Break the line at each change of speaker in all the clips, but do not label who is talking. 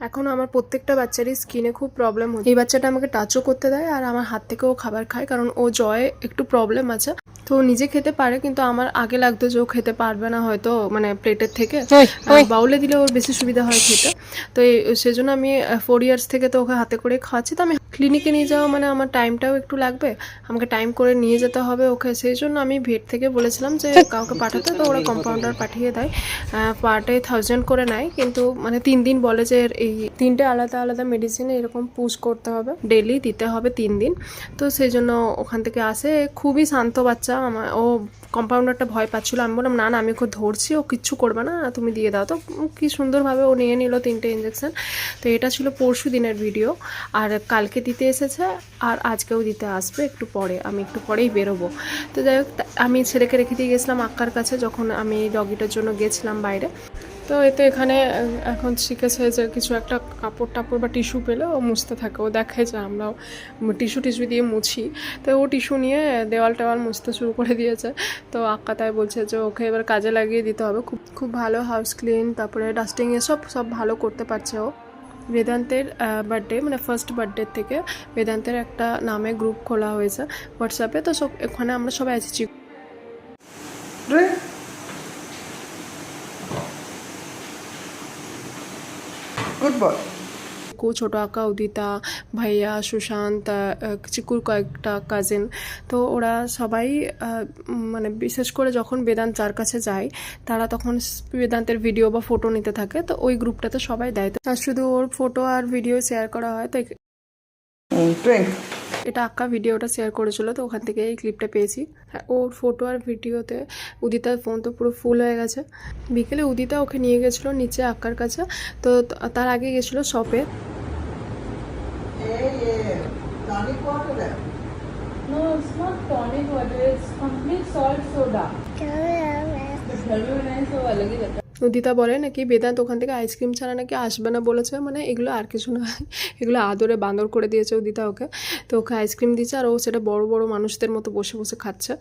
এখন আমার প্রত্যেকটা বাচ্চারই স্কিনে খুব প্রবলেম হচ্ছে। এই বাচ্চাটা আমাকে টাচও করতে দেয় আর আমার হাত থেকেও খাবার খায়, কারণ ও জয়ে একটু প্রবলেম আছে। তো নিজে খেতে পারে, কিন্তু আমার আগে লাগতো যে ও খেতে পারবে না হয়তো, মানে প্লেটের থেকে বাউলে দিলে ওর বেশি সুবিধা হয় খেতে। তো সেজন্য আমি 4 ইয়ার্স থেকে তো ওকে হাতে করে খাওয়াচ্ছি। তো আমি ক্লিনিকে নিয়ে যাওয়া মানে আমার টাইমটাও একটু লাগবে, আমাকে টাইম করে নিয়ে যেতে হবে ওকে। সেই জন্য আমি ভেট থেকে বলেছিলাম যে কাউকে পাঠাতে, তো ওরা কম্পাউন্ডার পাঠিয়ে দেয়। পার ডে 1000 করে নেয়, কিন্তু মানে 3 দিন বলে যে এই 3টে আলাদা আলাদা মেডিসিন এরকম পুশ করতে হবে, ডেলি দিতে হবে 3 দিন। তো সেই জন্য ওখান থেকে আসে। খুবই শান্ত বাচ্চা। ও কম্পাউন্ডারটা ভয় পাচ্ছিলো, আমি বললাম না না আমি ওকে ধরছি, ও কিচ্ছু করবে না, তুমি দিয়ে দাও। তো কি সুন্দরভাবে ও নিয়ে নিল 3টে ইঞ্জেকশন। তো এটা ছিল পরশু দিনের ভিডিও, আর কালকে দিতে এসেছে আর আজকেও দিতে আসবে একটু পরে, আমি একটু পরেই বেরোবো। তো যাই হোক, আমি ছেলেকে রেখে দিয়ে গেছিলাম আক্কার কাছে যখন আমি ডগিটার জন্য গেছিলাম বাইরে। তো এতে এখানে এখন শিখেছে যে কিছু একটা কাপড় টাপড় বা টিস্যু পেলে ও মুছতে থাকে। ও দেখে যে আমরাও টিস্যু দিয়ে মুছি, তো ও টিস্যু নিয়ে দেওয়াল টেওয়াল মুছতে শুরু করে দিয়েছে। তো আক্কা তাই বলছে যে ওকে এবার কাজে লাগিয়ে দিতে হবে। খুব খুব ভালো হাউস ক্লিন, তারপরে ডাস্টিং এসব সব ভালো করতে পারছে ও। বেদান্তের বার্থডে মানে ফার্স্ট বার্থডে থেকে বেদান্তের একটা নামে গ্রুপ খোলা হয়েছে হোয়াটসঅ্যাপে। তো সব এখানে আমরা সবাই আছি।
Good boy.
ছোটো আঁকা উদিতা, ভাইয়া, সুশান্ত, চিকুর কয়েকটা কাজিন। তো ওরা সবাই মানে বিশেষ করে যখন বেদান্ত যার কাছে যায় তারা তখন বেদান্তের ভিডিও বা ফটো নিতে থাকে, তো ওই গ্রুপটাতে সবাই দেয়। তো আর শুধু ওর ফটো আর ভিডিও শেয়ার করা হয়। তো এটা আঁকা ভিডিওটা শেয়ার করেছিল, তো ওখান থেকে এই ক্লিপটা পেয়েছি। হ্যাঁ, ওর ফটো আর ভিডিওতে উদিতার ফোন তো পুরো ফুল হয়ে গেছে। বিকেলে উদিতা ওকে নিয়ে গেছিলো নিচে আঁকার কাছে, তো তার আগে গেছিলো শপে।
No, it's not tonic water, it's complete salt soda.
Udita বলে নাকি বেদান্ত ওখান থেকে আইসক্রিম ছাড়া নাকি আসবে না বলেছে, মানে এগুলো আর কিছু না, এগুলো আদরে বান্দর করে দিয়েছে উদিতা ওকে। তো ওকে আইসক্রিম দিচ্ছে আর ও সেটা বড় বড় মানুষদের মতো বসে বসে খাচ্ছে।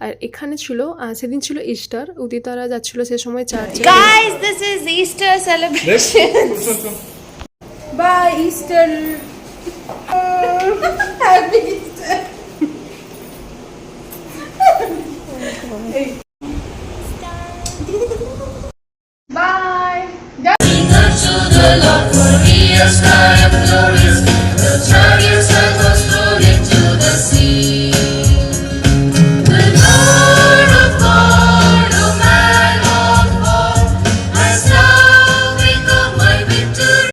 আর এখানে ছিল সেদিন ছিল ইস্টার, উদিতারা যাচ্ছিল সে সময় চার্চে।
Guys, this is Easter celebration.
Bye, Easter. Happy Easter.